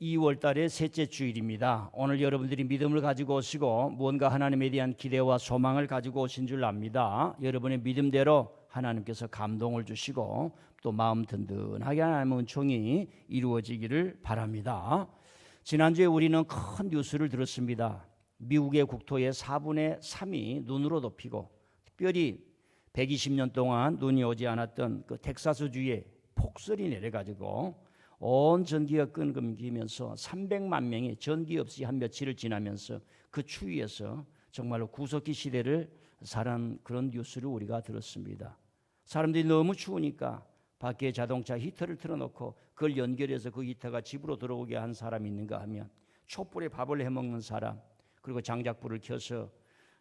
2월 달의 셋째 주일입니다. 오늘 여러분들이 믿음을 가지고 오시고 무언가 하나님에 대한 기대와 소망을 가지고 오신 줄 압니다. 여러분의 믿음대로 하나님께서 감동을 주시고 또 마음 든든하게 하나님의 은총이 이루어지기를 바랍니다. 지난주에 우리는 큰 뉴스를 들었습니다. 미국의 국토의 4분의 3이 눈으로 덮이고 특별히 120년 동안 눈이 오지 않았던 그 텍사스주에 폭설이 내려가지고 온 전기가 끊기면서 300만 명이 전기 없이 한 며칠을 지나면서 그 추위에서 정말로 구석기 시대를 살은 그런 뉴스를 우리가 들었습니다. 사람들이 너무 추우니까 밖에 자동차 히터를 틀어놓고 그걸 연결해서 그 히터가 집으로 들어오게 한 사람이 있는가 하면 촛불에 밥을 해먹는 사람, 그리고 장작불을 켜서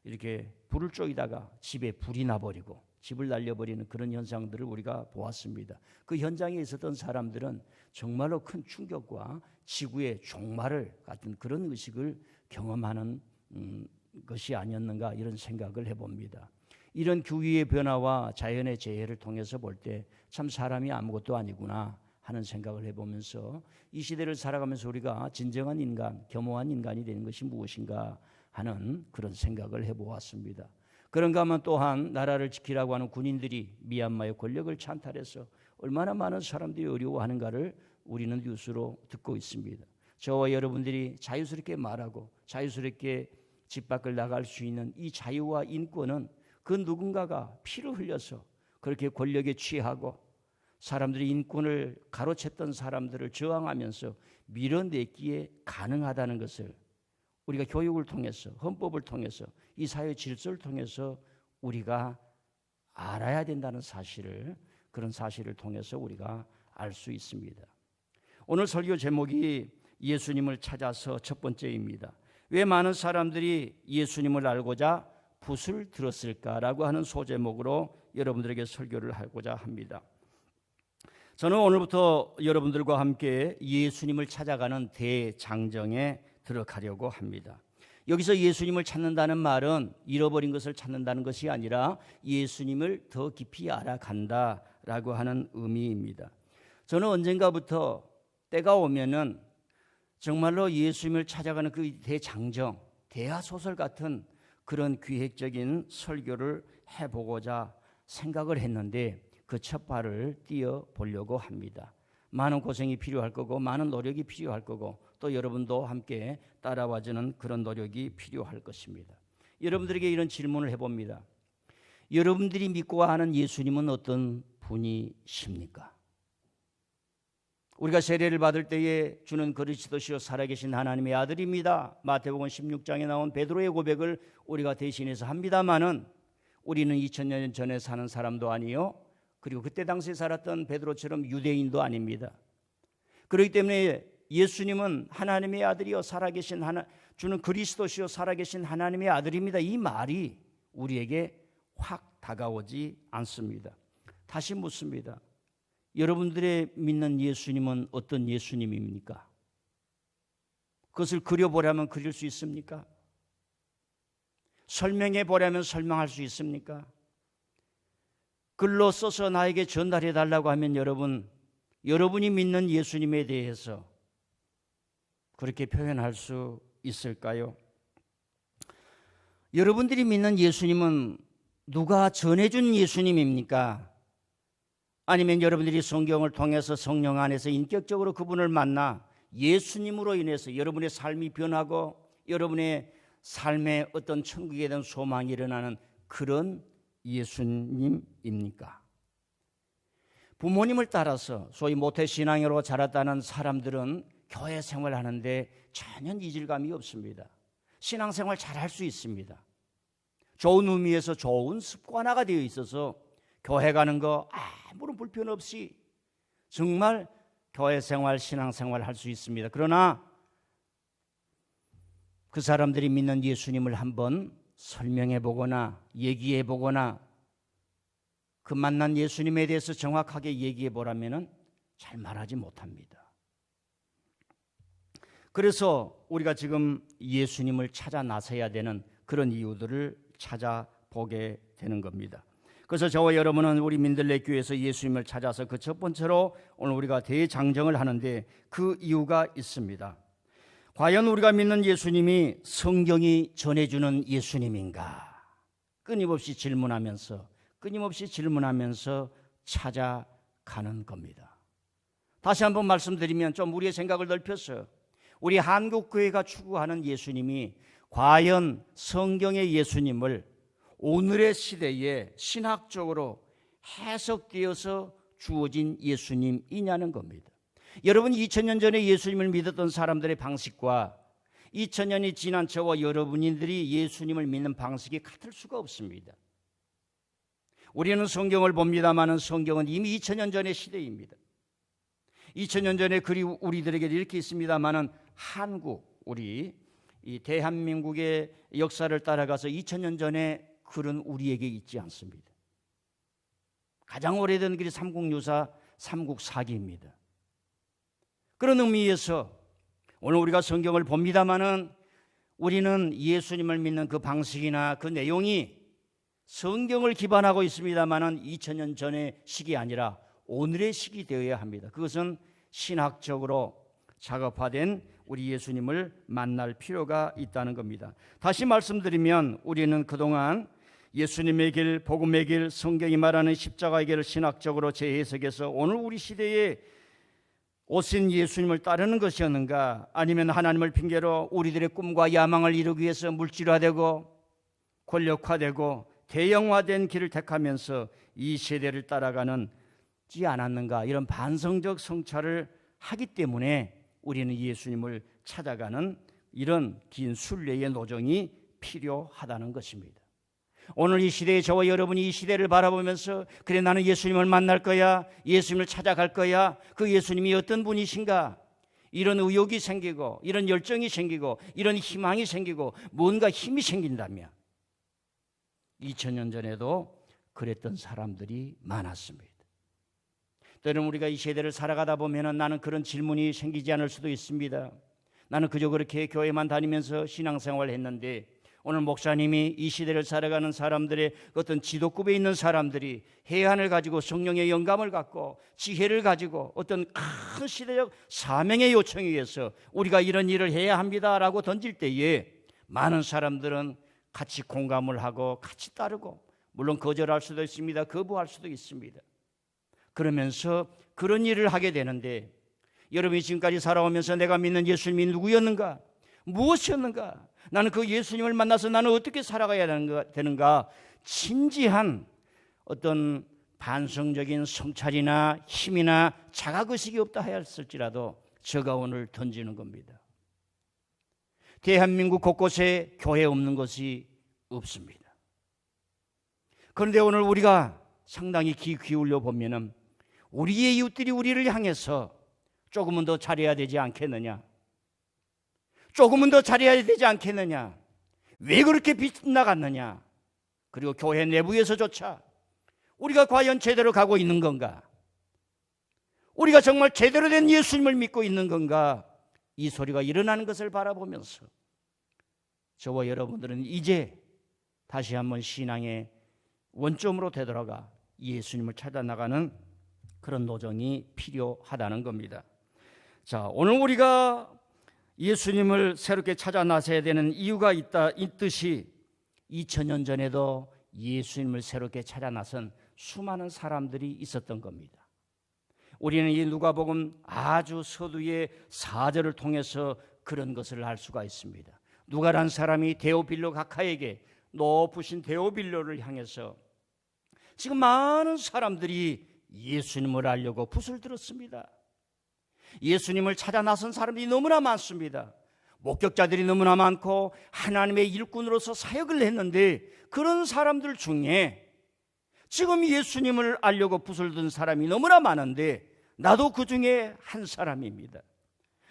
이렇게 불을 쪼이다가 집에 불이 나버리고 집을 날려버리는 그런 현상들을 우리가 보았습니다. 그 현장에 있었던 사람들은 정말로 큰 충격과 지구의 종말을 같은 그런 의식을 경험하는 것이 아니었는가 이런 생각을 해봅니다. 이런 기후의 변화와 자연의 재해를 통해서 볼 때 참 사람이 아무것도 아니구나 하는 생각을 해보면서 이 시대를 살아가면서 우리가 진정한 인간, 겸허한 인간이 되는 것이 무엇인가 하는 그런 생각을 해보았습니다. 그런가 하면 또한 나라를 지키라고 하는 군인들이 미얀마의 권력을 찬탈해서 얼마나 많은 사람들이 어려워하는가를 우리는 뉴스로 듣고 있습니다. 저와 여러분들이 자유스럽게 말하고 자유스럽게 집 밖을 나갈 수 있는 이 자유와 인권은 그 누군가가 피를 흘려서 그렇게 권력에 취하고 사람들이 인권을 가로챘던 사람들을 저항하면서 밀어내기에 가능하다는 것을 우리가 교육을 통해서 헌법을 통해서 이 사회 질서를 통해서 우리가 알아야 된다는 사실을 그런 사실을 통해서 우리가 알 수 있습니다. 오늘 설교 제목이 예수님을 찾아서 첫 번째입니다. 왜 많은 사람들이 예수님을 알고자 붓을 들었을까라고 하는 소제목으로 여러분들에게 설교를 하고자 합니다. 저는 오늘부터 여러분들과 함께 예수님을 찾아가는 대장정에 들어가려고 합니다. 여기서 예수님을 찾는다는 말은 잃어버린 것을 찾는다는 것이 아니라 예수님을 더 깊이 알아간다라고 하는 의미입니다. 저는 언젠가부터 때가 오면은 정말로 예수님을 찾아가는 그 대장정, 대하소설 같은 그런 기획적인 설교를 해보고자 생각을 했는데 그 첫 발을 띄어보려고 합니다. 많은 고생이 필요할 거고 많은 노력이 필요할 거고 또 여러분도 함께 따라와주는 그런 노력이 필요할 것입니다. 여러분들에게 이런 질문을 해봅니다. 여러분들이 믿고 아는 예수님은 어떤 분이십니까? 우리가 세례를 받을 때에 주는 그리스도시요 살아계신 하나님의 아들입니다. 마태복음 16장에 나온 베드로의 고백을 우리가 대신해서 합니다마는 우리는 2000년 전에 사는 사람도 아니요 그리고 그때 당시에 살았던 베드로처럼 유대인도 아닙니다. 그렇기 때문에 예수님은 하나님의 아들이요 살아계신 주는 그리스도시요 살아계신 하나님의 아들입니다. 이 말이 우리에게 확 다가오지 않습니다. 다시 묻습니다. 여러분들의 믿는 예수님은 어떤 예수님입니까? 그것을 그려보려면 그릴 수 있습니까? 설명해 보려면 설명할 수 있습니까? 글로 써서 나에게 전달해 달라고 하면 여러분이 믿는 예수님에 대해서 그렇게 표현할 수 있을까요? 여러분들이 믿는 예수님은 누가 전해준 예수님입니까? 아니면 여러분들이 성경을 통해서 성령 안에서 인격적으로 그분을 만나 예수님으로 인해서 여러분의 삶이 변하고 여러분의 삶에 어떤 천국에 대한 소망이 일어나는 그런 예수님입니까? 부모님을 따라서 소위 모태신앙으로 자랐다는 사람들은 교회 생활하는데 전혀 이질감이 없습니다. 신앙생활 잘할 수 있습니다. 좋은 의미에서 좋은 습관화가 되어 있어서 교회 가는 거 아무런 불편 없이 정말 교회 생활, 신앙생활 할 수 있습니다. 그러나 그 사람들이 믿는 예수님을 한번 설명해 보거나 얘기해 보거나 그 만난 예수님에 대해서 정확하게 얘기해 보라면은 잘 말하지 못합니다. 그래서 우리가 지금 예수님을 찾아 나서야 되는 그런 이유들을 찾아보게 되는 겁니다. 그래서 저와 여러분은 우리 민들레 교회에서 예수님을 찾아서 그 첫 번째로 오늘 우리가 대장정을 하는데 그 이유가 있습니다. 과연 우리가 믿는 예수님이 성경이 전해주는 예수님인가? 끊임없이 질문하면서 찾아가는 겁니다. 다시 한번 말씀드리면 좀 우리의 생각을 넓혀서 우리 한국교회가 추구하는 예수님이 과연 성경의 예수님을 오늘의 시대에 신학적으로 해석되어서 주어진 예수님이냐는 겁니다. 여러분 2000년 전에 예수님을 믿었던 사람들의 방식과 2000년이 지난 저와 여러분들이 예수님을 믿는 방식이 같을 수가 없습니다. 우리는 성경을 봅니다마는 성경은 이미 2000년 전의 시대입니다. 2000년 전에 글이 우리들에게 이렇게 있습니다마는 한국, 우리 이 대한민국의 역사를 따라가서 2000년 전에 글은 우리에게 있지 않습니다. 가장 오래된 글이 삼국유사, 삼국사기입니다. 그런 의미에서 오늘 우리가 성경을 봅니다마는 우리는 예수님을 믿는 그 방식이나 그 내용이 성경을 기반하고 있습니다마는 2000년 전의 시기 아니라 오늘의 시기 되어야 합니다. 그것은 신학적으로 작업화된 우리 예수님을 만날 필요가 있다는 겁니다. 다시 말씀드리면 우리는 그동안 예수님의 길, 복음의 길, 성경이 말하는 십자가의 길을 신학적으로 재해석해서 오늘 우리 시대에 오신 예수님을 따르는 것이었는가, 아니면 하나님을 핑계로 우리들의 꿈과 야망을 이루기 위해서 물질화되고 권력화되고 대형화된 길을 택하면서 이 세대를 따라가는지 않았는가, 이런 반성적 성찰을 하기 때문에 우리는 예수님을 찾아가는 이런 긴 순례의 노정이 필요하다는 것입니다. 오늘 이 시대에 저와 여러분이 이 시대를 바라보면서 그래 나는 예수님을 만날 거야, 예수님을 찾아갈 거야, 그 예수님이 어떤 분이신가, 이런 의욕이 생기고 이런 열정이 생기고 이런 희망이 생기고 뭔가 힘이 생긴다면 2000년 전에도 그랬던 사람들이 많았습니다. 때로는 우리가 이 세대를 살아가다 보면 나는 그런 질문이 생기지 않을 수도 있습니다. 나는 그저 그렇게 교회만 다니면서 신앙생활을 했는데 오늘 목사님이 이 시대를 살아가는 사람들의 어떤 지도급에 있는 사람들이 해안을 가지고 성령의 영감을 갖고 지혜를 가지고 어떤 큰 시대적 사명의 요청에 의해서 우리가 이런 일을 해야 합니다라고 던질 때에 많은 사람들은 같이 공감을 하고 같이 따르고, 물론 거절할 수도 있습니다. 거부할 수도 있습니다. 그러면서 그런 일을 하게 되는데, 여러분이 지금까지 살아오면서 내가 믿는 예수님이 누구였는가, 무엇이었는가, 나는 그 예수님을 만나서 나는 어떻게 살아가야 되는가, 진지한 어떤 반성적인 성찰이나 힘이나 자각의식이 없다 하였을지라도 제가 오늘 던지는 겁니다. 대한민국 곳곳에 교회 없는 것이 없습니다. 그런데 오늘 우리가 상당히 귀 기울여 보면은 우리의 이웃들이 우리를 향해서 조금은 더 잘해야 되지 않겠느냐, 조금은 더 잘해야 되지 않겠느냐, 왜 그렇게 빗나갔느냐, 그리고 교회 내부에서조차 우리가 과연 제대로 가고 있는 건가, 우리가 정말 제대로 된 예수님을 믿고 있는 건가, 이 소리가 일어나는 것을 바라보면서 저와 여러분들은 이제 다시 한번 신앙의 원점으로 되돌아가 예수님을 찾아 나가는 그런 노정이 필요하다는 겁니다. 자, 오늘 우리가 예수님을 새롭게 찾아 나서야 되는 이유가 있듯이 2000년 전에도 예수님을 새롭게 찾아 나선 수많은 사람들이 있었던 겁니다. 우리는 이 누가복음 아주 서두의 4절을 통해서 그런 것을 알 수가 있습니다. 누가란 사람이 데오빌로 각하에게, 높으신 데오빌로를 향해서 지금 많은 사람들이 예수님을 알려고 붓을 들었습니다. 예수님을 찾아 나선 사람들이 너무나 많습니다. 목격자들이 너무나 많고 하나님의 일꾼으로서 사역을 했는데, 그런 사람들 중에 지금 예수님을 알려고 붓을 든 사람이 너무나 많은데 나도 그 중에 한 사람입니다.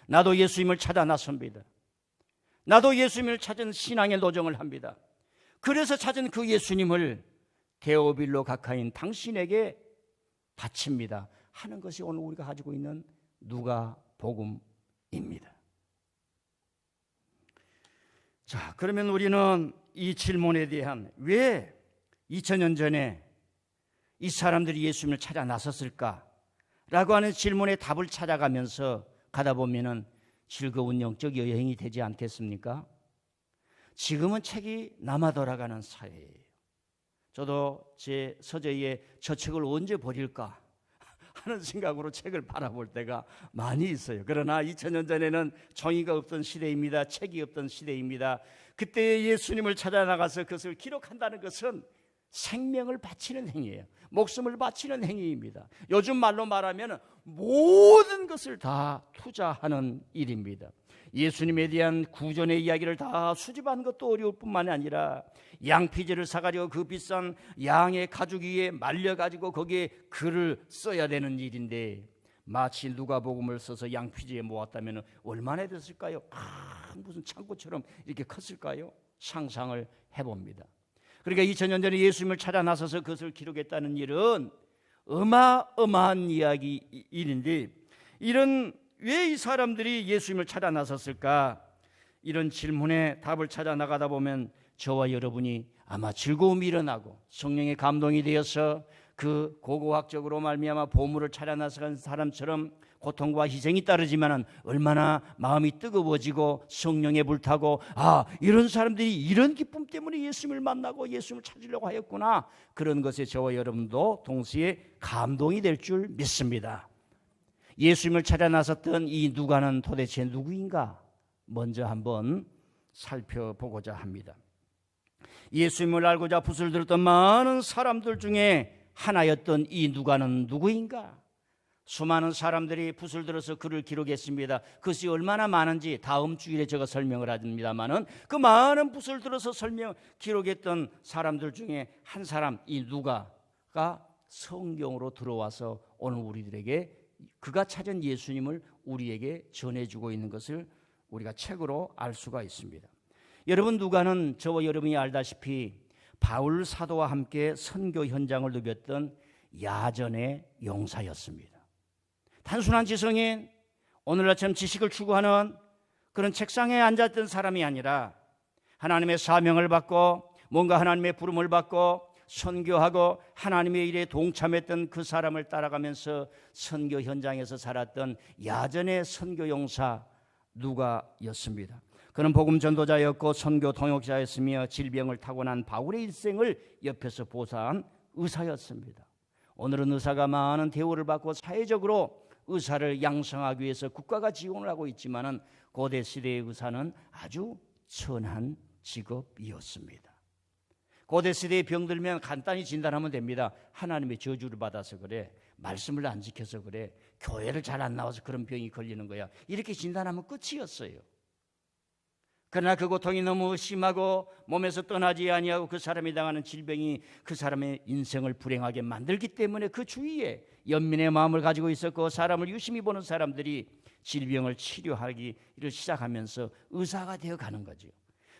나도 예수님을 찾아 나섭니다. 나도 예수님을 찾은 신앙의 노정을 합니다. 그래서 찾은 그 예수님을 데오빌로 각하인 당신에게 바칩니다 하는 것이 오늘 우리가 가지고 있는 누가복음입니다. 자, 그러면 우리는 이 질문에 대한, 왜 2000년 전에 이 사람들이 예수님을 찾아 나섰을까? 라고 하는 질문에 답을 찾아가면서 가다 보면은 즐거운 영적 여행이 되지 않겠습니까? 지금은 책이 남아 돌아가는 사회예요. 저도 제 서재에 저 책을 언제 버릴까 하는 생각으로 책을 바라볼 때가 많이 있어요. 그러나 2000년 전에는 종이가 없던 시대입니다. 책이 없던 시대입니다. 그때 예수님을 찾아 나가서 그것을 기록한다는 것은 생명을 바치는 행위예요. 목숨을 바치는 행위입니다. 요즘 말로 말하면 모든 것을 다 투자하는 일입니다. 예수님에 대한 구전의 이야기를 다 수집한 것도 어려울 뿐만 아니라 양피지를 사가지고 그 비싼 양의 가죽 위에 말려가지고 거기에 글을 써야 되는 일인데 마치 누가복음을 써서 양피지에 모았다면 얼마나 됐을까요? 무슨 창고처럼 이렇게 컸을까요? 상상을 해봅니다. 그러니까 2000년 전에 예수님을 찾아 나서서 그것을 기록했다는 일은 어마어마한 일인데 왜 이 사람들이 예수님을 찾아 나섰을까? 이런 질문에 답을 찾아 나가다 보면 저와 여러분이 아마 즐거움이 일어나고 성령의 감동이 되어서 그 고고학적으로 말미암아 보물을 찾아 나서간 사람처럼 고통과 희생이 따르지만은 얼마나 마음이 뜨거워지고 성령에 불타고 이런 사람들이 이런 기쁨 때문에 예수님을 만나고 예수님을 찾으려고 하였구나. 그런 것에 저와 여러분도 동시에 감동이 될 줄 믿습니다. 예수님을 찾아 나섰던 이 누가는 도대체 누구인가? 먼저 한번 살펴보고자 합니다. 예수님을 알고자 붓을 들었던 많은 사람들 중에 하나였던 이 누가는 누구인가? 수많은 사람들이 붓을 들어서 글을 기록했습니다. 그것이 얼마나 많은지 다음 주일에 제가 설명을 합니다만은 그 많은 붓을 들어서 기록했던 사람들 중에 한 사람, 이 누가가 성경으로 들어와서 오늘 우리들에게 그가 찾은 예수님을 우리에게 전해주고 있는 것을 우리가 책으로 알 수가 있습니다. 여러분, 누가는 저와 여러분이 알다시피 바울 사도와 함께 선교 현장을 누볐던 야전의 용사였습니다. 단순한 지성인, 오늘날처럼 지식을 추구하는 그런 책상에 앉았던 사람이 아니라 하나님의 사명을 받고 뭔가 하나님의 부름을 받고 선교하고 하나님의 일에 동참했던 그 사람을 따라가면서 선교 현장에서 살았던 야전의 선교 용사 누가였습니다. 그는 복음 전도자였고 선교 동역자였으며 질병을 타고난 바울의 일생을 옆에서 보사한 의사였습니다. 오늘은 의사가 많은 대우를 받고 사회적으로 의사를 양성하기 위해서 국가가 지원을 하고 있지만은 고대 시대의 의사는 아주 천한 직업이었습니다. 고대 시대에 병들면 간단히 진단하면 됩니다. 하나님의 저주를 받아서 그래, 말씀을 안 지켜서 그래, 교회를 잘 안 나와서 그런 병이 걸리는 거야, 이렇게 진단하면 끝이었어요. 그러나 그 고통이 너무 심하고 몸에서 떠나지 아니하고 그 사람이 당하는 질병이 그 사람의 인생을 불행하게 만들기 때문에 그 주위에 연민의 마음을 가지고 있었고 사람을 유심히 보는 사람들이 질병을 치료하기를 시작하면서 의사가 되어가는 거죠.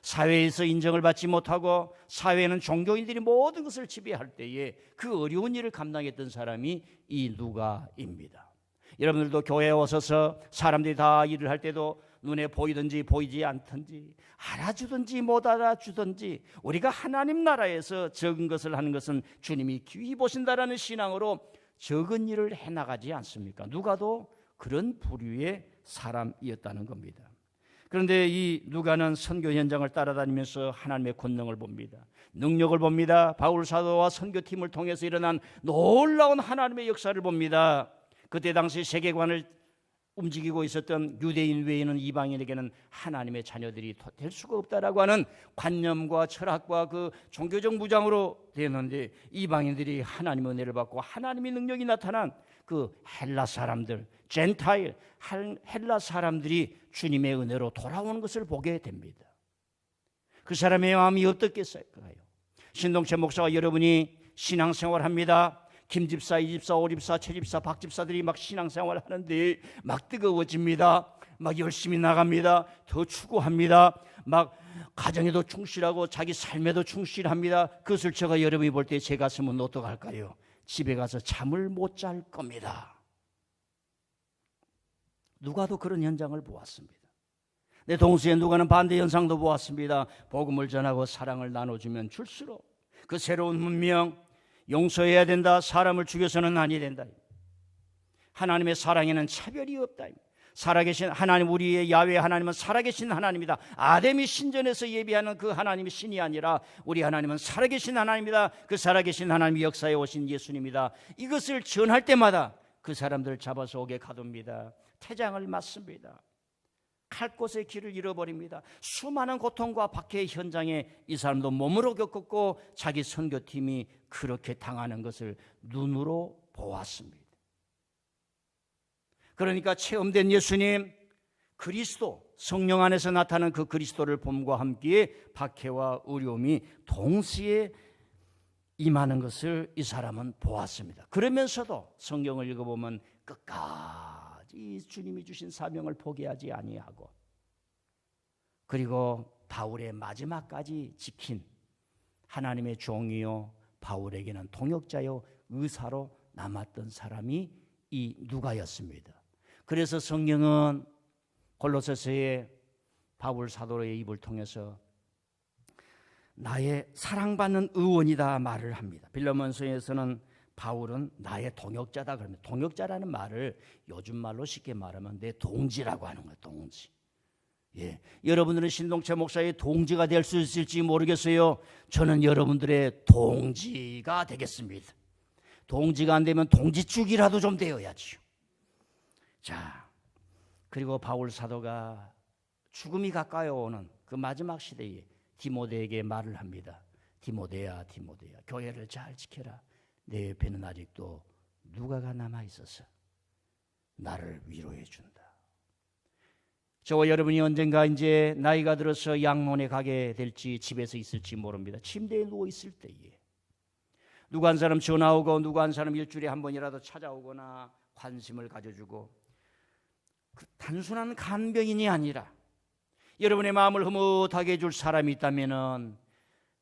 사회에서 인정을 받지 못하고 사회는 종교인들이 모든 것을 지배할 때에 그 어려운 일을 감당했던 사람이 이 누가입니다. 여러분들도 교회에 오셔서 사람들이 다 일을 할 때도 눈에 보이든지 보이지 않든지 알아주든지 못 알아주든지 우리가 하나님 나라에서 적은 것을 하는 것은 주님이 귀히 보신다라는 신앙으로 적은 일을 해나가지 않습니까? 누가도 그런 부류의 사람이었다는 겁니다. 그런데 이 누가는 선교 현장을 따라다니면서 하나님의 권능을 봅니다. 능력을 봅니다. 바울 사도와 선교팀을 통해서 일어난 놀라운 하나님의 역사를 봅니다. 그때 당시 세계관을 움직이고 있었던 유대인 외에는 이방인에게는 하나님의 자녀들이 될 수가 없다라고 하는 관념과 철학과 그 종교적 무장으로 되었는데 이방인들이 하나님의 은혜를 받고 하나님의 능력이 나타난 그 헬라 사람들, 젠타일, 헬라 사람들이 주님의 은혜로 돌아오는 것을 보게 됩니다. 그 사람의 마음이 어떻겠어요? 신동철 목사와 여러분이 신앙생활합니다. 김집사, 이집사, 오집사, 최집사, 박집사들이 막 신앙생활을 하는데 막 뜨거워집니다. 막 열심히 나갑니다. 더 추구합니다. 막 가정에도 충실하고 자기 삶에도 충실합니다. 그것을 제가 여러분이 볼 때 제 가슴은 어떡할까요? 집에 가서 잠을 못 잘 겁니다. 누가도 그런 현장을 보았습니다. 내 동시에 누가는 반대 현상도 보았습니다. 복음을 전하고 사랑을 나눠주면 줄수록 그 새로운 문명, 용서해야 된다. 사람을 죽여서는 아니 된다. 하나님의 사랑에는 차별이 없다. 살아계신 하나님, 우리의 야훼 하나님은 살아계신 하나님이다. 아담이 신전에서 예배하는 그 하나님이 신이 아니라 우리 하나님은 살아계신 하나님이다. 그 살아계신 하나님이 역사에 오신 예수님이다. 이것을 전할 때마다 그 사람들을 잡아서 옥에 가둡니다. 태장을 맞습니다. 갈 곳의 길을 잃어버립니다. 수많은 고통과 박해의 현장에 이 사람도 몸으로 겪었고 자기 선교팀이 그렇게 당하는 것을 눈으로 보았습니다. 그러니까 체험된 예수님, 그리스도, 성령 안에서 나타나는 그 그리스도를 봄과 함께 박해와 어려움이 동시에 임하는 것을 이 사람은 보았습니다. 그러면서도 성경을 읽어보면 끝까지 주님이 주신 사명을 포기하지 아니하고, 그리고 바울의 마지막까지 지킨 하나님의 종이요 바울에게는 동역자요 의사로 남았던 사람이 이 누가였습니다. 그래서 성경은 골로새서의 바울 사도의 입을 통해서 나의 사랑받는 의원이다 말을 합니다. 빌레몬서에서는 바울은 나의 동역자다 그럽니다. 동역자라는 말을 요즘 말로 쉽게 말하면 내 동지라고 하는 거예요. 동지. 예, 여러분들은 신동철 목사의 동지가 될 수 있을지 모르겠어요. 저는 여러분들의 동지가 되겠습니다. 동지가 안 되면 동지축이라도 좀 되어야지요. 자, 그리고 바울 사도가 죽음이 가까이 오는 그 마지막 시대에 디모데에게 말을 합니다. 디모데야, 디모데야, 교회를 잘 지켜라. 내 옆에는 아직도 누가가 남아 있어서 나를 위로해 준다. 저와 여러분이 언젠가 이제 나이가 들어서 양론에 가게 될지 집에서 있을지 모릅니다. 침대에 누워 있을 때에 누가 한 사람 전화 오고 누가 한 사람 일주일에 한 번이라도 찾아오거나 관심을 가져주고, 그 단순한 간병인이 아니라 여러분의 마음을 흐뭇하게 해줄 사람이 있다면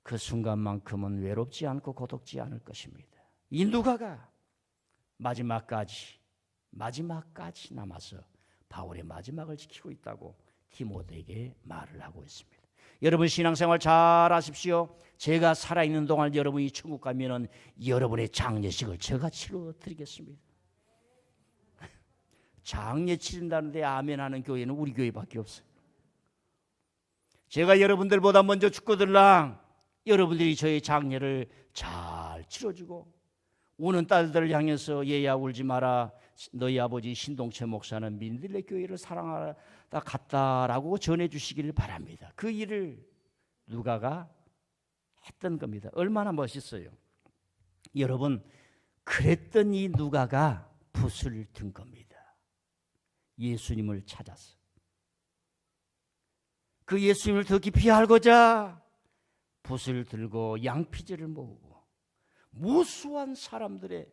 그 순간만큼은 외롭지 않고 고독지 않을 것입니다. 이 누가가 마지막까지 남아서 바울의 마지막을 지키고 있다고 디모데에게 말을 하고 있습니다. 여러분 신앙생활 잘 하십시오. 제가 살아있는 동안 여러분이 천국 가면은 여러분의 장례식을 제가 치러드리겠습니다. 장례 치른다는데 아멘 하는 교회는 우리 교회밖에 없어요. 제가 여러분들보다 먼저 죽거들랑 여러분들이 저의 장례를 잘 치러주고, 우는 딸들을 향해서 얘야 울지 마라, 너희 아버지 신동철 목사는 민들레 교회를 사랑하다 갔다라고 전해주시기를 바랍니다. 그 일을 누가가 했던 겁니다. 얼마나 멋있어요. 여러분, 그랬던 이 누가가 붓을 든 겁니다. 예수님을 찾아서 그 예수님을 더 깊이 알고자 붓을 들고 양피지를 모으고 무수한 사람들의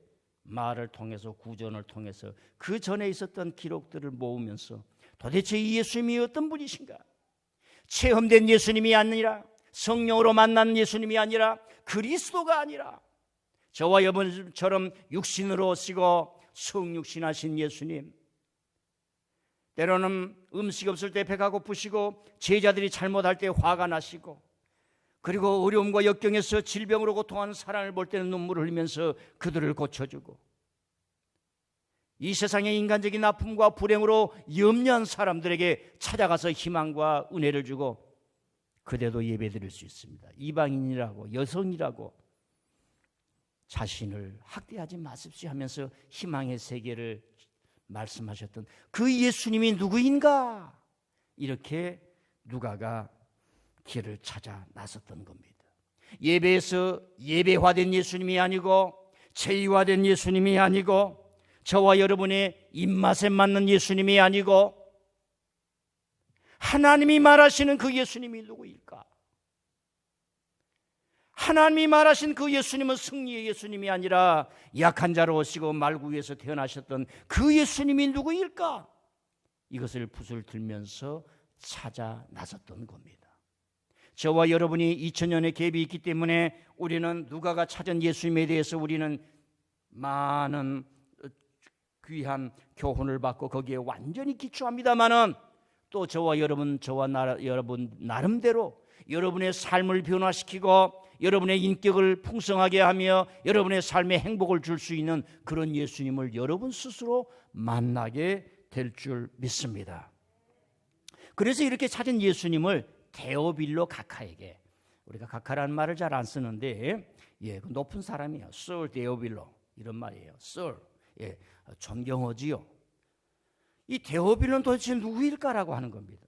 말을 통해서 구전을 통해서 그 전에 있었던 기록들을 모으면서 도대체 이 예수님이 어떤 분이신가? 체험된 예수님이 아니라, 성령으로 만난 예수님이 아니라, 그리스도가 아니라 저와 여러분처럼 육신으로 오시고 성육신하신 예수님, 때로는 음식 없을 때 배가 고프시고 제자들이 잘못할 때 화가 나시고, 그리고 어려움과 역경에서 질병으로 고통하는 사람을 볼 때는 눈물을 흘리면서 그들을 고쳐주고, 이 세상의 인간적인 아픔과 불행으로 염려한 사람들에게 찾아가서 희망과 은혜를 주고, 그대도 예배드릴 수 있습니다. 이방인이라고, 여성이라고 자신을 학대하지 마십시오 하면서 희망의 세계를 말씀하셨던 그 예수님이 누구인가? 이렇게 누가가 길을 찾아 나섰던 겁니다. 예배에서 예배화된 예수님이 아니고, 제의화된 예수님이 아니고, 저와 여러분의 입맛에 맞는 예수님이 아니고, 하나님이 말하시는 그 예수님이 누구일까? 하나님이 말하신 그 예수님은 승리의 예수님이 아니라 약한 자로 오시고 말구에서 태어나셨던 그 예수님이 누구일까? 이것을 붓을 들면서 찾아 나섰던 겁니다. 저와 여러분이 2000년의 갭이 있기 때문에 우리는 누가가 찾은 예수님에 대해서 우리는 많은 귀한 교훈을 받고 거기에 완전히 기초합니다만은, 또 저와 여러분, 여러분 나름대로 여러분의 삶을 변화시키고 여러분의 인격을 풍성하게 하며 여러분의 삶에 행복을 줄 수 있는 그런 예수님을 여러분 스스로 만나게 될 줄 믿습니다. 그래서 이렇게 찾은 예수님을 데오빌로 가카에게, 우리가 가카라는 말을 잘 안 쓰는데 그 높은 사람이에요. Sir 데오빌로, 이런 말이에요. Sir, 존경하지요. 이 데오빌로는 도대체 누구일까라고 하는 겁니다.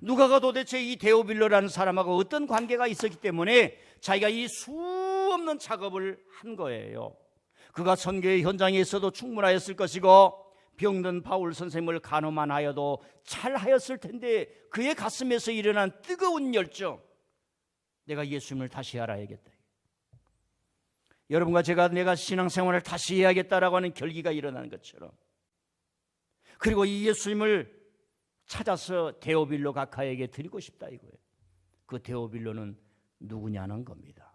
누가가 도대체 이 데오빌로라는 사람하고 어떤 관계가 있었기 때문에 자기가 이 수없는 작업을 한 거예요. 그가 선교의 현장에 있어도 충분하였을 것이고 병든 바울 선생님을 간호만 하여도 잘하였을 텐데 그의 가슴에서 일어난 뜨거운 열정, 내가 예수님을 다시 알아야겠다. 여러분과 제가 내가 신앙생활을 다시 해야겠다라고 하는 결기가 일어나는 것처럼, 그리고 이 예수님을 찾아서 데오빌로 가카에게 드리고 싶다 이거예요. 그 데오빌로는 누구냐는 겁니다.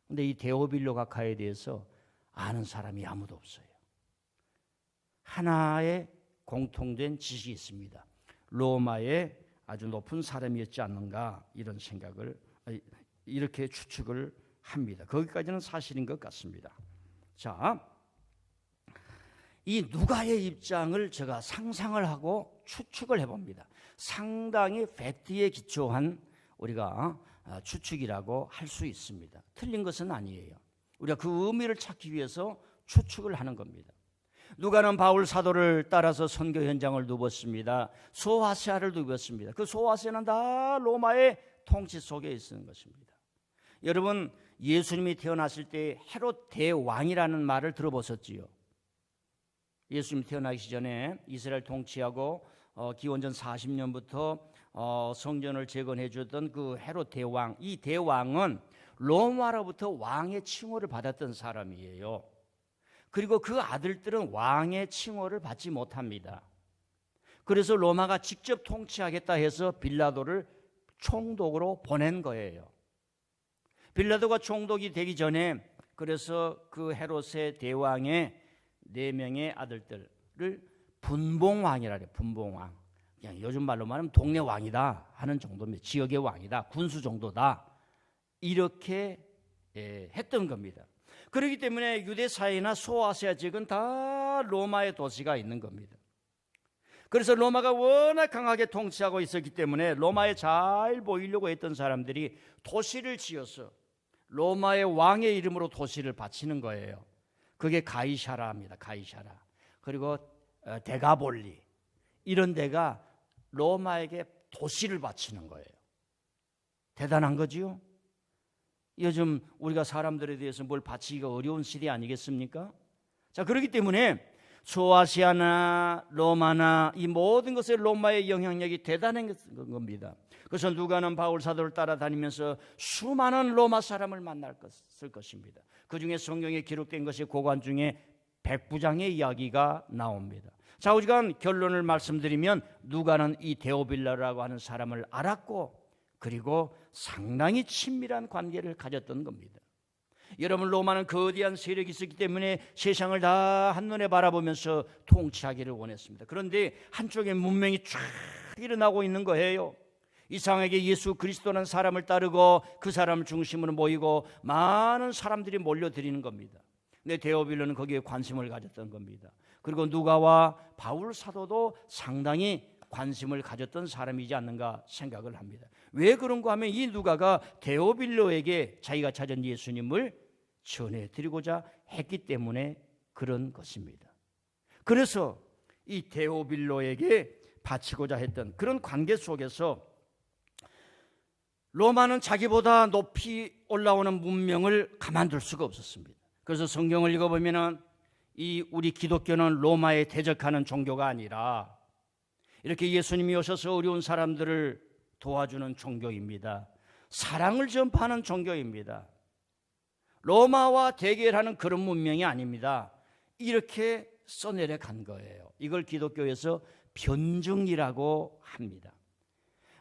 그런데 이 데오빌로 가카에 대해서 아는 사람이 아무도 없어요. 하나의 공통된 지식이 있습니다. 로마의 아주 높은 사람이었지 않는가, 이런 생각을, 이렇게 추측을 합니다. 거기까지는 사실인 것 같습니다. 자, 이 누가의 입장을 제가 상상을 하고 추측을 해봅니다. 상당히 팩트에 기초한 우리가 추측이라고 할 수 있습니다. 틀린 것은 아니에요. 우리가 그 의미를 찾기 위해서 추측을 하는 겁니다. 누가는 바울 사도를 따라서 선교 현장을 누볐습니다. 소아시아를 누볐습니다. 그 소아시아는 다 로마의 통치 속에 있는 것입니다. 여러분, 예수님이 태어났을 때 헤롯 대왕이라는 말을 들어보셨지요? 예수님 태어나기 전에 이스라엘 통치하고 기원전 40년부터 성전을 재건해 주던 그 헤롯 대왕, 이 대왕은 로마로부터 왕의 칭호를 받았던 사람이에요. 그리고 그 아들들은 왕의 칭호를 받지 못합니다. 그래서 로마가 직접 통치하겠다 해서 빌라도를 총독으로 보낸 거예요. 빌라도가 총독이 되기 전에 그래서 그 헤롯의 대왕의 4명의 아들들을 분봉왕이라 그래요. 분봉왕. 그냥 요즘 말로 말하면 동네 왕이다 하는 정도입니다. 지역의 왕이다, 군수 정도다, 이렇게 했던 겁니다. 그렇기 때문에 유대사회나 소아시아 지역은 다 로마의 도시가 있는 겁니다. 그래서 로마가 워낙 강하게 통치하고 있었기 때문에 로마에 잘 보이려고 했던 사람들이 도시를 지어서 로마의 왕의 이름으로 도시를 바치는 거예요. 그게 가이사라입니다. 가이사라. 그리고 데가볼리, 이런 데가 로마에게 도시를 바치는 거예요. 대단한 거지요. 요즘 우리가 사람들에 대해서 뭘 바치기가 어려운 시대 아니겠습니까? 자, 그렇기 때문에 소아시아나 로마나 이 모든 것에 로마의 영향력이 대단한 겁니다. 그래서 누가는 바울 사도를 따라다니면서 수많은 로마 사람을 만날 것입니다. 그 중에 성경에 기록된 것이 고관 중에 백부장의 이야기가 나옵니다. 자, 우리가 결론을 말씀드리면 누가는 이 데오빌로라고 하는 사람을 알았고 그리고 상당히 친밀한 관계를 가졌던 겁니다. 여러분, 로마는 거대한 세력이 있었기 때문에 세상을 다 한눈에 바라보면서 통치하기를 원했습니다. 그런데 한쪽에 문명이 쫙 일어나고 있는 거예요. 이상하게 예수 그리스도라는 사람을 따르고 그 사람을 중심으로 모이고 많은 사람들이 몰려들이는 겁니다. 근데 데오빌로는 거기에 관심을 가졌던 겁니다. 그리고 누가와 바울 사도도 상당히 관심을 가졌던 사람이지 않는가 생각을 합니다. 왜 그런가 하면 이 누가가 데오빌로에게 자기가 찾은 예수님을 전해드리고자 했기 때문에 그런 것입니다. 그래서 이 데오빌로에게 바치고자 했던 그런 관계 속에서 로마는 자기보다 높이 올라오는 문명을 가만둘 수가 없었습니다. 그래서 성경을 읽어보면 이 우리 기독교는 로마에 대적하는 종교가 아니라 이렇게 예수님이 오셔서 어려운 사람들을 도와주는 종교입니다. 사랑을 전파하는 종교입니다. 로마와 대결하는 그런 문명이 아닙니다. 이렇게 써내려 간 거예요. 이걸 기독교에서 변증이라고 합니다.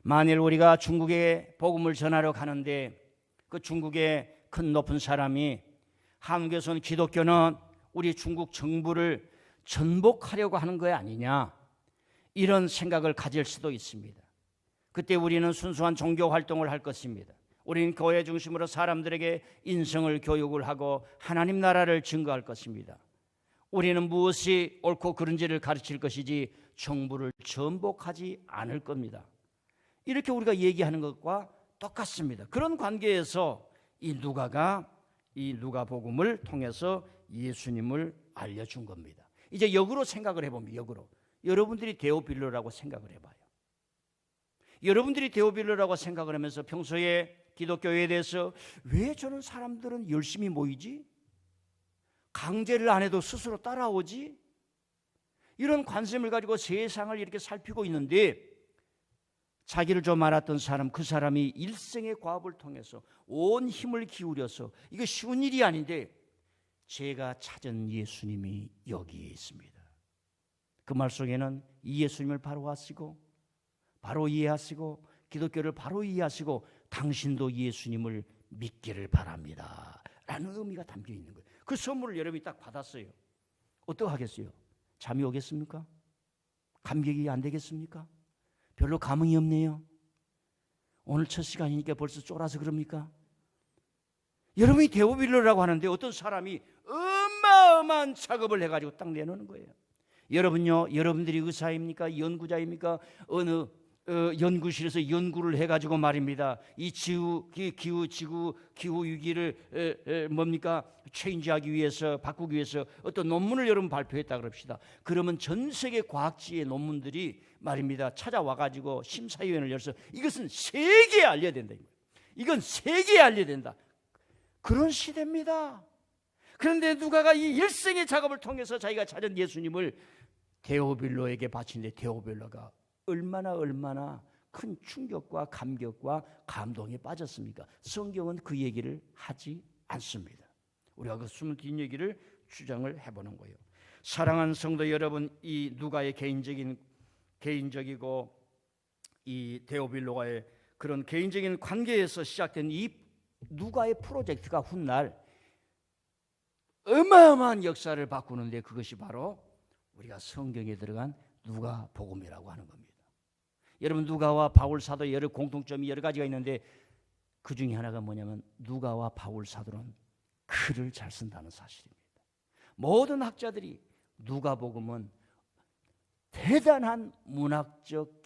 만일 우리가 중국에 복음을 전하러 가는데 그 중국의 큰 높은 사람이 한국에서 온 기독교는 우리 중국 정부를 전복하려고 하는 거 아니냐, 이런 생각을 가질 수도 있습니다. 그때 우리는 순수한 종교 활동을 할 것입니다. 우리는 교회 중심으로 사람들에게 인성을 교육을 하고 하나님 나라를 증거할 것입니다. 우리는 무엇이 옳고 그른지를 가르칠 것이지 정부를 전복하지 않을 겁니다. 이렇게 우리가 얘기하는 것과 똑같습니다. 그런 관계에서 이 누가복음을 통해서 예수님을 알려준 겁니다. 이제 역으로 생각을 해봅니다. 역으로 여러분들이 데오빌로라고 생각을 해봐요. 여러분들이 데오빌로라고 생각을 하면서 평소에 기독교에 대해서 왜 저런 사람들은 열심히 모이지? 강제를 안 해도 스스로 따라오지? 이런 관심을 가지고 세상을 이렇게 살피고 있는데, 자기를 좀 알았던 사람, 그 사람이 일생의 과업을 통해서 온 힘을 기울여서, 이게 쉬운 일이 아닌데 제가 찾은 예수님이 여기에 있습니다. 그 말 속에는 이 예수님을 바로 아시고, 바로 이해하시고, 기독교를 바로 이해하시고 당신도 예수님을 믿기를 바랍니다 라는 의미가 담겨 있는 거예요. 그 선물을 여러분이 딱 받았어요. 어떡하겠어요? 잠이 오겠습니까? 감격이 안 되겠습니까? 별로 감흥이 없네요. 오늘 첫 시간이니까 벌써 쫄아서 그럽니까? 여러분이 데오빌로라고 하는데 어떤 사람이 어마어마한 작업을 해가지고 딱 내놓는 거예요. 여러분요, 여러분들이 의사입니까? 연구자입니까? 어느 연구실에서 연구를 해가지고 말입니다. 이 기후 위기를 뭡니까? 체인지하기 위해서, 바꾸기 위해서 어떤 논문을 여러분 발표했다 그럽시다. 그러면 전 세계 과학지의 논문들이 말입니다. 찾아와가지고 심사위원회를 열어서 이것은 세계에 알려야 된다. 이건 세계에 알려야 된다. 그런 시대입니다. 그런데 누가가 이 일생의 작업을 통해서 자기가 찾은 예수님을 데오빌로에게 바치는데, 데오빌로가 얼마나 큰 충격과 감격과 감동에 빠졌습니까? 성경은 그 얘기를 하지 않습니다. 우리가 그 숨은 뒷얘기를 주장을 해보는 거예요. 사랑하는 성도 여러분, 이 누가의 개인적이고 이 데오빌로와의 그런 개인적인 관계에서 시작된 이 누가의 프로젝트가 훗날 어마어마한 역사를 바꾸는데, 그것이 바로 우리가 성경에 들어간 누가복음이라고 하는 겁니다. 여러분, 누가와 바울 사도의 여러 공통점이 여러 가지가 있는데 그 중에 하나가 뭐냐면 누가와 바울 사도는 글을 잘 쓴다는 사실입니다. 모든 학자들이 누가복음은 대단한 문학적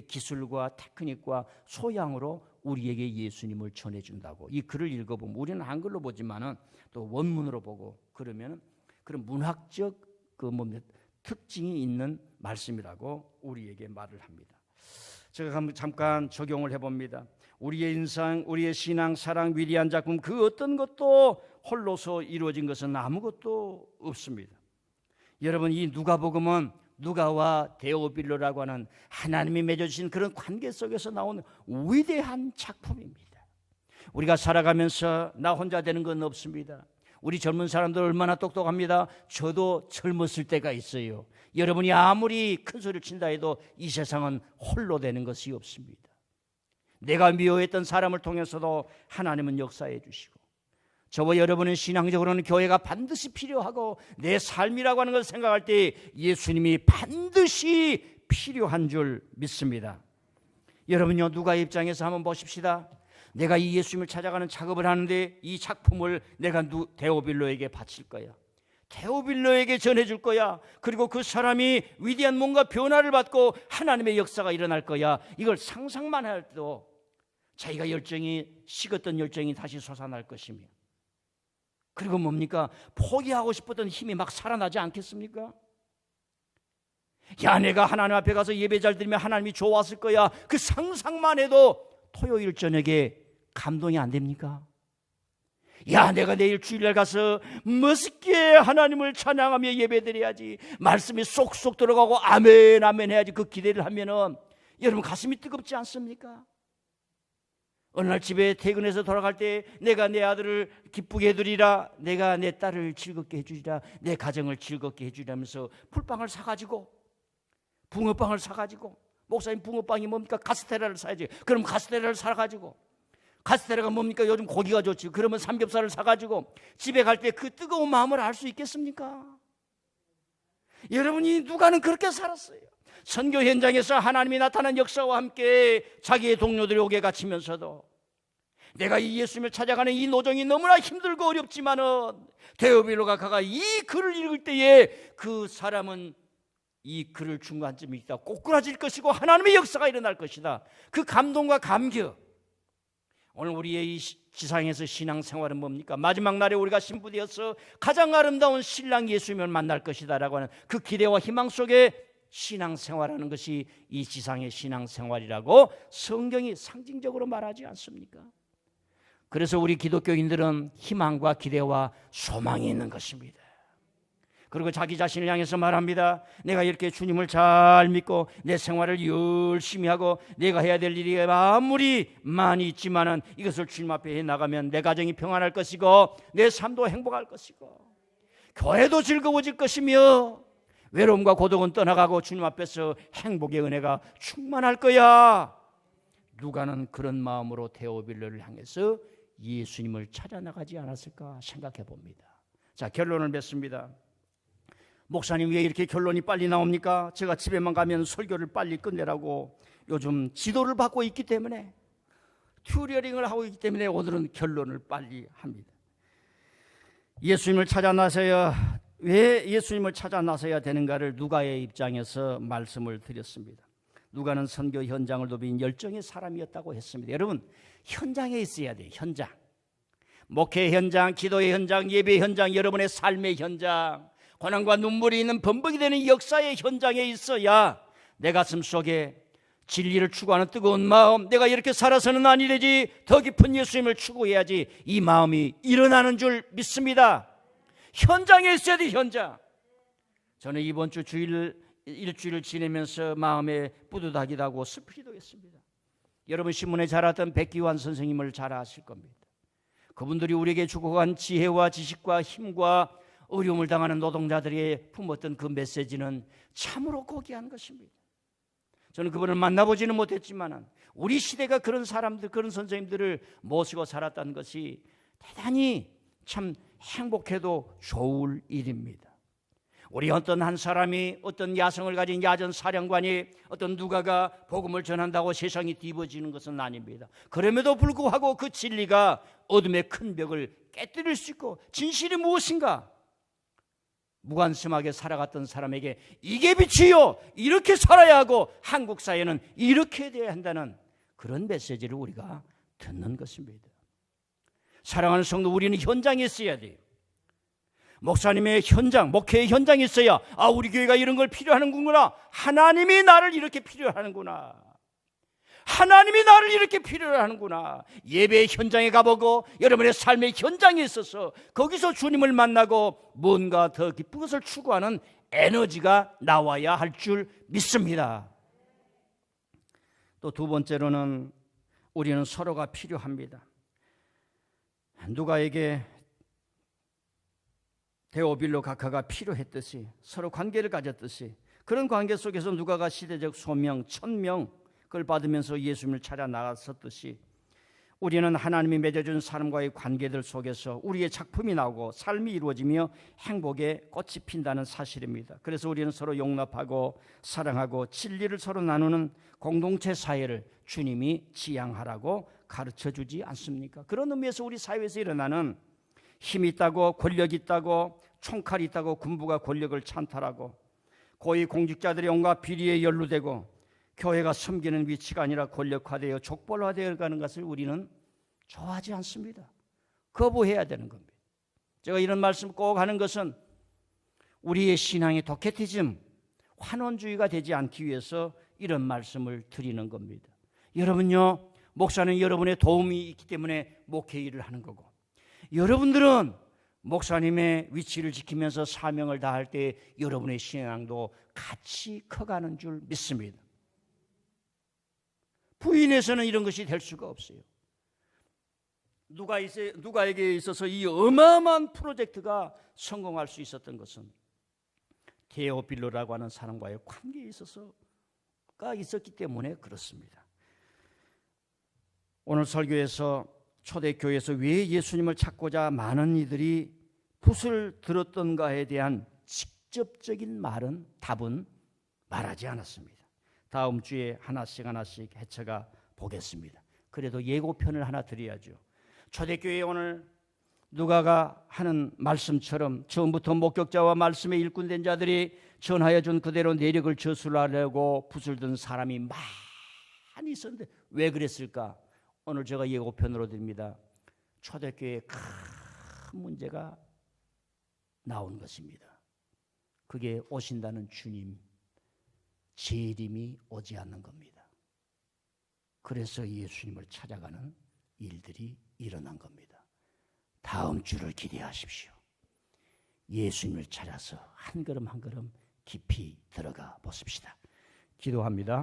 기술과 테크닉과 소양으로 우리에게 예수님을 전해준다고, 이 글을 읽어보면, 우리는 한글로 보지만은 또 원문으로 보고 그러면 그런 문학적 특징이 있는 말씀이라고 우리에게 말을 합니다. 제가 잠깐 적용을 해봅니다. 우리의 인상, 우리의 신앙, 사랑, 위대한 작품, 그 어떤 것도 홀로서 이루어진 것은 아무것도 없습니다. 여러분, 이 누가복음은 누가와 데오빌로라고 하는 하나님이 맺어주신 그런 관계 속에서 나온 위대한 작품입니다. 우리가 살아가면서 나 혼자 되는 건 없습니다. 우리 젊은 사람들 얼마나 똑똑합니다. 저도 젊었을 때가 있어요. 여러분이 아무리 큰 소리를 친다 해도 이 세상은 홀로 되는 것이 없습니다. 내가 미워했던 사람을 통해서도 하나님은 역사해 주시고, 저와 여러분은 신앙적으로는 교회가 반드시 필요하고 내 삶이라고 하는 것을 생각할 때 예수님이 반드시 필요한 줄 믿습니다. 여러분요, 누가 입장에서 한번 보십시다. 내가 이 예수님을 찾아가는 작업을 하는데 이 작품을 내가 데오빌로에게 바칠 거야. 데오빌로에게 전해줄 거야. 그리고 그 사람이 위대한 뭔가 변화를 받고 하나님의 역사가 일어날 거야. 이걸 상상만 해도 자기가 식었던 열정이 다시 솟아날 것이며, 그리고 뭡니까? 포기하고 싶었던 힘이 막 살아나지 않겠습니까? 야, 내가 하나님 앞에 가서 예배 잘 드리면 하나님이 좋았을 거야. 그 상상만 해도 토요일 저녁에 감동이 안 됩니까? 야, 내가 내일 주일날 가서 멋있게 하나님을 찬양하며 예배드려야지, 말씀이 쏙쏙 들어가고 아멘 아멘 해야지, 그 기대를 하면은 여러분 가슴이 뜨겁지 않습니까? 어느 날 집에 퇴근해서 돌아갈 때 내가 내 아들을 기쁘게 해주리라, 내가 내 딸을 즐겁게 해주리라, 내 가정을 즐겁게 해주리라면서 풀빵을 사가지고, 붕어빵을 사가지고, 목사님 붕어빵이 뭡니까? 카스테라를 사야지. 그럼 카스테라를 사가지고, 카스테라가 뭡니까? 요즘 고기가 좋지. 그러면 삼겹살을 사가지고 집에 갈 때 그 뜨거운 마음을 알 수 있겠습니까? 여러분이 누가는 그렇게 살았어요. 선교 현장에서 하나님이 나타난 역사와 함께 자기의 동료들이 옥에 갇히면서도 내가 이 예수님을 찾아가는 이 노정이 너무나 힘들고 어렵지만은 데오빌로 각하가 이 글을 읽을 때에 그 사람은 이 글을 중간쯤에 있다 꼬꾸라질 것이고 하나님의 역사가 일어날 것이다. 그 감동과 감격. 오늘 우리의 이 지상에서 신앙생활은 뭡니까? 마지막 날에 우리가 신부되어서 가장 아름다운 신랑 예수님을 만날 것이다 라고 하는 그 기대와 희망 속에 신앙생활하는 것이 이 지상의 신앙생활이라고 성경이 상징적으로 말하지 않습니까? 그래서 우리 기독교인들은 희망과 기대와 소망이 있는 것입니다. 그리고 자기 자신을 향해서 말합니다. 내가 이렇게 주님을 잘 믿고 내 생활을 열심히 하고 내가 해야 될 일이 아무리 많이 있지만은 이것을 주님 앞에 해나가면 내 가정이 평안할 것이고 내 삶도 행복할 것이고 교회도 즐거워질 것이며 외로움과 고독은 떠나가고 주님 앞에서 행복의 은혜가 충만할 거야. 누가는 그런 마음으로 데오빌로를 향해서 예수님을 찾아 나가지 않았을까 생각해 봅니다. 자, 결론을 맺습니다. 목사님 왜 이렇게 결론이 빨리 나옵니까? 제가 집에만 가면 설교를 빨리 끝내라고 요즘 지도를 받고 있기 때문에 튜리어링을 하고 있기 때문에 오늘은 결론을 빨리 합니다. 예수님을 찾아 나서야 왜 예수님을 찾아 나서야 되는가를 누가의 입장에서 말씀을 드렸습니다. 누가는 선교 현장을 누빈 열정의 사람이었다고 했습니다. 여러분 현장에 있어야 돼요. 현장. 목회 현장, 기도의 현장, 예배 현장, 여러분의 삶의 현장, 고난과 눈물이 있는 범벅이 되는 역사의 현장에 있어야 내 가슴 속에 진리를 추구하는 뜨거운 마음, 내가 이렇게 살아서는 아니 되지, 더 깊은 예수님을 추구해야지, 이 마음이 일어나는 줄 믿습니다. 현장에 있어야 돼. 현장. 저는 이번 주 일주일을 지내면서 마음에 뿌듯하기도 하고 슬프기도 했습니다. 여러분 신문에 잘 알았던 백기환 선생님을 잘 아실 겁니다. 그분들이 우리에게 주고 간 지혜와 지식과 힘과 어려움을 당하는 노동자들에게 품었던 그 메시지는 참으로 고귀한 것입니다. 저는 그분을 만나보지는 못했지만 우리 시대가 그런 사람들, 그런 선생님들을 모시고 살았다는 것이 대단히 참 행복해도 좋을 일입니다. 우리 어떤 한 사람이, 어떤 야성을 가진 야전 사령관이, 어떤 누가가 복음을 전한다고 세상이 뒤집어지는 것은 아닙니다. 그럼에도 불구하고 그 진리가 어둠의 큰 벽을 깨뜨릴 수 있고, 진실이 무엇인가 무관심하게 살아갔던 사람에게 이게 빛이요, 이렇게 살아야 하고 한국 사회는 이렇게 돼야 한다는 그런 메시지를 우리가 듣는 것입니다. 사랑하는 성도, 우리는 현장에 있어야 돼요. 목사님의 현장, 목회의 현장에 있어야 우리 교회가 이런 걸 필요하는구나, 하나님이 나를 이렇게 필요하는구나, 하나님이 나를 이렇게 필요로 하는구나. 예배의 현장에 가보고 여러분의 삶의 현장에 있어서 거기서 주님을 만나고 뭔가 더 깊은 것을 추구하는 에너지가 나와야 할 줄 믿습니다. 또 두 번째로는 우리는 서로가 필요합니다. 누가에게 데오빌로 각하가 필요했듯이, 서로 관계를 가졌듯이, 그런 관계 속에서 누가가 시대적 소명, 천명 그걸 받으면서 예수님을 찾아 나갔었듯이 우리는 하나님이 맺어준 사람과의 관계들 속에서 우리의 작품이 나오고 삶이 이루어지며 행복의 꽃이 핀다는 사실입니다. 그래서 우리는 서로 용납하고 사랑하고 진리를 서로 나누는 공동체 사회를 주님이 지향하라고 가르쳐주지 않습니까? 그런 의미에서 우리 사회에서 일어나는 힘이 있다고, 권력이 있다고, 총칼이 있다고 군부가 권력을 찬탈하고 고위 공직자들이 온갖 비리에 연루되고 교회가 섬기는 위치가 아니라 권력화되어 족벌화되어 가는 것을 우리는 좋아하지 않습니다. 거부해야 되는 겁니다. 제가 이런 말씀 꼭 하는 것은 우리의 신앙의 도케티즘, 환원주의가 되지 않기 위해서 이런 말씀을 드리는 겁니다. 여러분요, 목사는 여러분의 도움이 있기 때문에 목회 일을 하는 거고, 여러분들은 목사님의 위치를 지키면서 사명을 다할 때 여러분의 신앙도 같이 커가는 줄 믿습니다. 부인에서는 이런 것이 될 수가 없어요. 누가에게 있어서 이 어마어마한 프로젝트가 성공할 수 있었던 것은 데오빌로라고 하는 사람과의 관계에 있어서가 있었기 때문에 그렇습니다. 오늘 설교에서 초대교회에서 왜 예수님을 찾고자 많은 이들이 붓을 들었던가에 대한 직접적인 답은 말하지 않았습니다. 다음 주에 하나씩 헤쳐가 보겠습니다. 그래도 예고편을 하나 드려야죠. 초대교회 오늘 누가가 하는 말씀처럼 처음부터 목격자와 말씀에 일꾼된 자들이 전하여 준 그대로 내력을 저술하려고 붓을 든 사람이 많이 있었는데 왜 그랬을까? 오늘 제가 예고편으로 드립니다. 초대교회에 큰 문제가 나온 것입니다. 그게 오신다는 주님 재림이 오지 않는 겁니다. 그래서 예수님을 찾아가는 일들이 일어난 겁니다. 다음 주를 기대하십시오. 예수님을 찾아서 한 걸음 한 걸음 깊이 들어가 보십시다. 기도합니다.